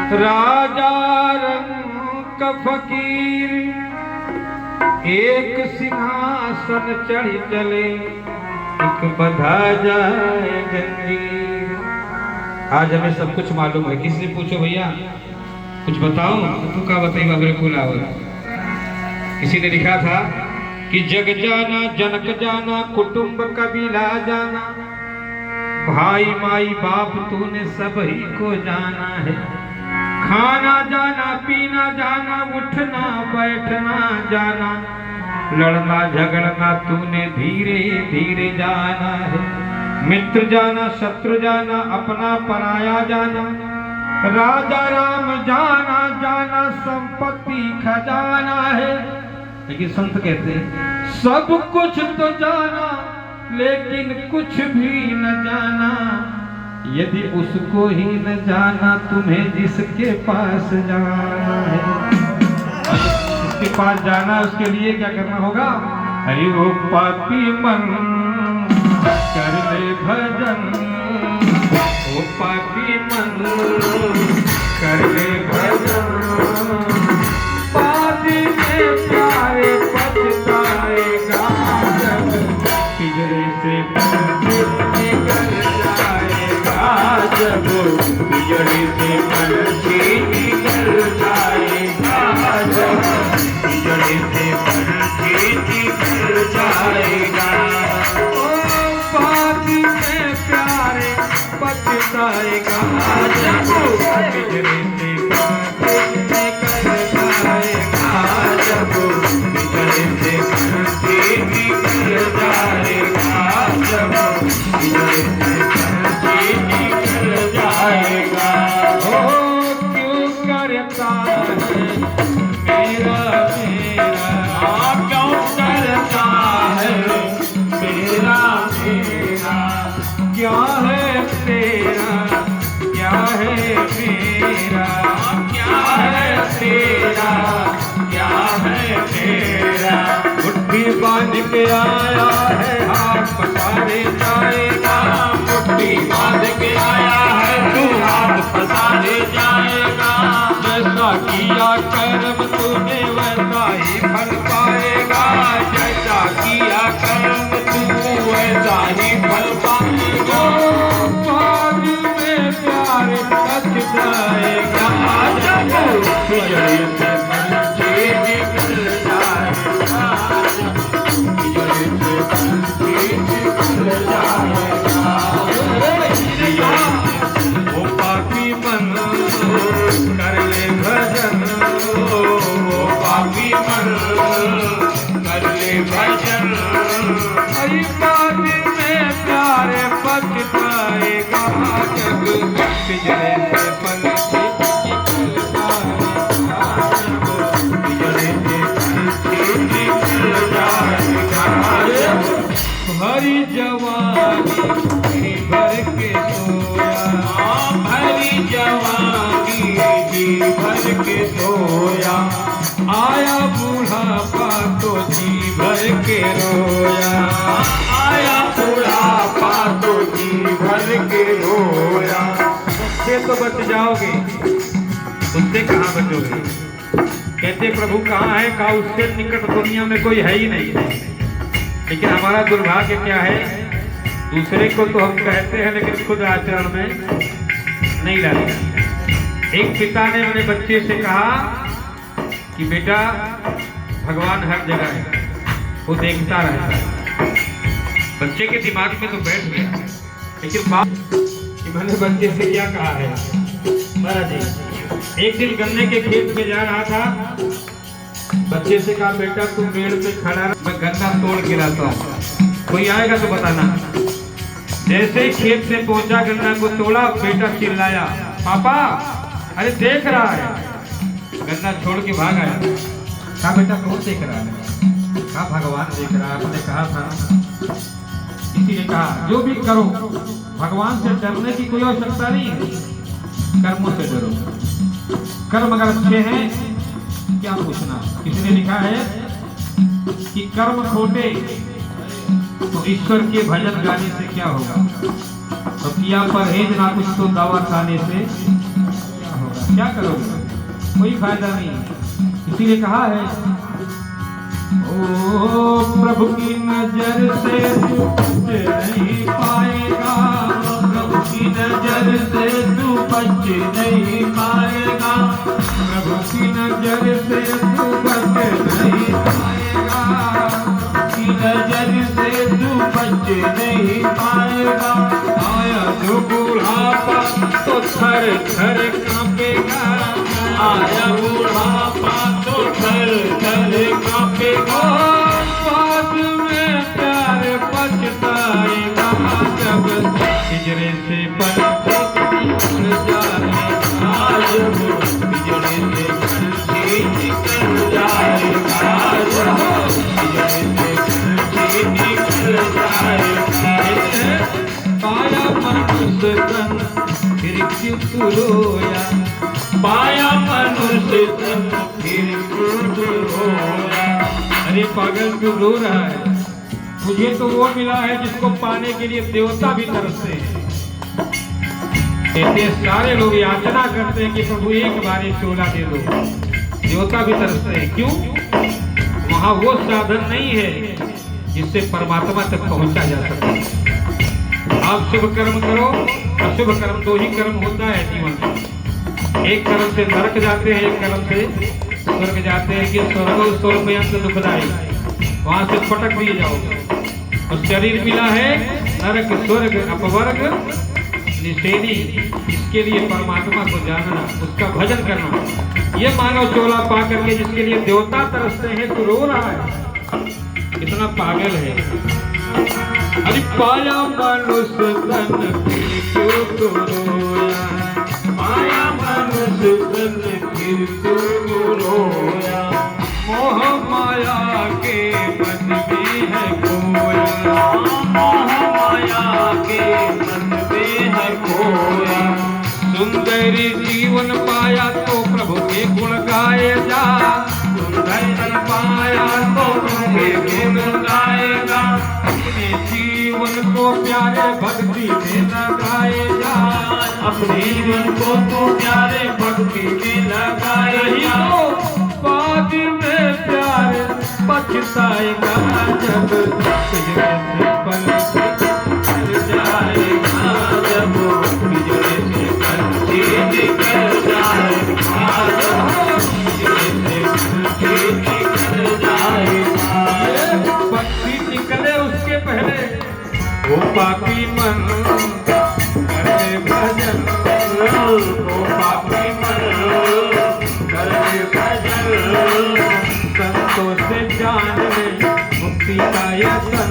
राजा रंग फकीर एक सिंहासन चढ़ चले, एक बधा जाए जंजीर। आज हमें सब कुछ मालूम है, किसी से पूछो भैया कुछ बताओ, तू का बताई बाबरे बोला हो। किसी ने लिखा था कि जग जाना जनक जाना, कुटुंब कबीला जाना, भाई माई बाप तूने सभी को जाना है। खाना जाना पीना जाना, उठना बैठना जाना, लड़ना झगड़ना तूने धीरे धीरे जाना है। मित्र जाना शत्रु जाना, अपना पराया जाना, राजा राम जाना जाना, संपत्ति खजाना है। लेकिन संत कहते हैं सब कुछ तो जाना लेकिन कुछ भी न जाना, यदि उसको ही न जाना तुम्हें जिसके पास जाना है। जिसके पास जाना उसके लिए क्या करना होगा? अरे वो पापी मन कर ले भजन, वो पापी मन कर ले भजन, पापी में प्यारे पछताएगा जब पिंजरे से निकल जाएगा, जब पिंजरे से पंछी निकल जाएगा, जब पिंजरे से पंछी निकल जाएगा। ओ पापी में प्यारे पछताएगा जब पिंजरे से पंछी निकल जाएगा, जब पिंजरे से पंछी निकल जाएगा, जब पिंजरे से पंछी निकल जाएगा। ओ क्यों करता है मेरा मेरा, क्यों करता है मेरा मेरा, क्या है तेरा क्या है मेरा, क्या है तेरा क्या है तेरा। मुट्ठी बांध के आया है हाथ पसारे जाएगा, मुट्ठी बांध के आया है तू हाथ पसारे जाएगा। जैसा किया कर्म तूने वैसा ही फल पाएगा, जैसा किया कर्म तू वैसा ही फल पाएगा। भाग में प्यार बच जाएगा जब पिंजरे से पंछी निकल जाएगा, पिंजरे से पंछी निकल जाएगा। वो पापी मन कर ले भजन, वो पापी मन कर ले भजन, अरे पापी में प्यार बच जाएगा जब पिंजरे से पंछी निकल जाएगा, पिंजरे से पंछी निकल जाएगा। भरी जवानी भर के सोया, भरी जवानी जी भर के सोया, आया बूढ़ापा तो जी भर के रोया, आया बूढ़ापा तो जी भर के रोया। उससे तो बच जाओगे, उससे कहाँ बचोगे? कहते प्रभु कहाँ है? कहा उससे निकट दुनिया में कोई है ही नहीं। लेकिन हमारा दुर्भाग्य क्या है, दूसरे को तो हम कहते हैं लेकिन खुद आचरण में नहीं लाते। एक पिता ने अपने बच्चे से कहा कि बेटा भगवान हर जगह है, वो देखता रहता है। बच्चे के दिमाग में तो बैठ गया, लेकिन बात कि मैंने बच्चे से क्या कहा है। महाराज जी एक दिन गन्ने के खेत में जा रहा था, बच्चे से कहा बेटा तुम पेड़ पे खड़ा रह, मैं गन्ना तोड़ के लाता हूँ, कोई आएगा तो बताना। जैसे ही खेत से पहुंचा गन्ना को तोड़ा, बेटा चिल्लाया पापा अरे देख रहा है। गन्ना छोड़ के भाग आया। कहा बेटा कौन देख रहा है? कहा भगवान देख रहा है। आपने कहा था, किसी ने कहा जो भी करो भगवान से डरने की कोई आवश्यकता नहीं है, कर्मों से डरो। कर्म अगर अच्छे हैं क्या पूछना। किसी ने लिखा है कि कर्म खोटे तो ईश्वर के भजन गाने से क्या होगा, तो किया परहेज ना कुछ तो दवा खाने से क्या होगा। क्या करोगे? कोई फायदा नहीं। इसीलिए कहा है, ओ प्रभु की नजर से तू बच नहीं पाएगा, प्रभु की नजर से तू बच नहीं पाएगा, प्रभु की नजर से तू बच नहीं पाएगा, की नजर से तू बच नहीं पाएगा। आया जो बुढ़ापा तो थर थर कांपेगा, आया बुढ़ापा तो थर थर कांपेगा, बाद में प्यार पछताएगा, जब हिजरे से पंछी निकल जाएगा, जब बिजड़े से पंछी निकल जाएगा, जब बिजड़े से पंछी निकल जाएगा। पाया मनुष्य तन फिर क्यों तू रोया, पाया मनुष्य तन फिर क्यों रोया। अरे पागल क्यों रो रहा है? मुझे तो वो मिला है जिसको पाने के लिए देवता भी तरसते हैं। ऐसे सारे लोग याचना करते हैं कि प्रभु एक बार ये चोला दे दो, देवता भी तरसते हैं। क्यों? वहां वो साधन नहीं है जिससे परमात्मा तक पहुंचा जा सके। आप शुभ कर्म करो, अशुभ कर्म, दो ही कर्म होता है जीवन में। एक कर्म से नरक जाते हैं, एक कर्म से स्वर्ग जाते हैं कि स्वर्ग स्वर्ग दुखदाई, वहां से पटक दिए जाओगे। और शरीर मिला है नरक स्वर्ग अपवर्ग निषेधी, इसके लिए परमात्मा को जानना, उसका भजन करना। ये मानव चोला पा करके जिसके लिए देवता तरसते हैं तो रो रहा है, कितना पागल है। अरे पाया मनुष्य तन फिर क्यों तो रोया, पाया मनुष्य तन फिर क्यों रोया। मोह माया के मन में है खोया, मोह माया के मन में है खोया। सुंदरी जीवन पाया तो प्रभु के गुण गाए जा, सुंदर पाया तो प्रभु के गुण गाएगा, अपने जीवन को प्यारे भक्ति में लगाए जा, अपने जीवन को तो प्यारे भक्ति में लगाएगा। बाद में प्यार पछताएगा, जब पिंजरे से पंछी निकल जाएगा, जब बिजड़े से पंछी निकल जाएगा, जब बिजड़े से पंछी निकल जाएगा। पक्षी निकले उसके पहले वो पापी मन करे भजन, वो पापी मन करे भजन, संतों से जान ले मुक्ति का यह सन,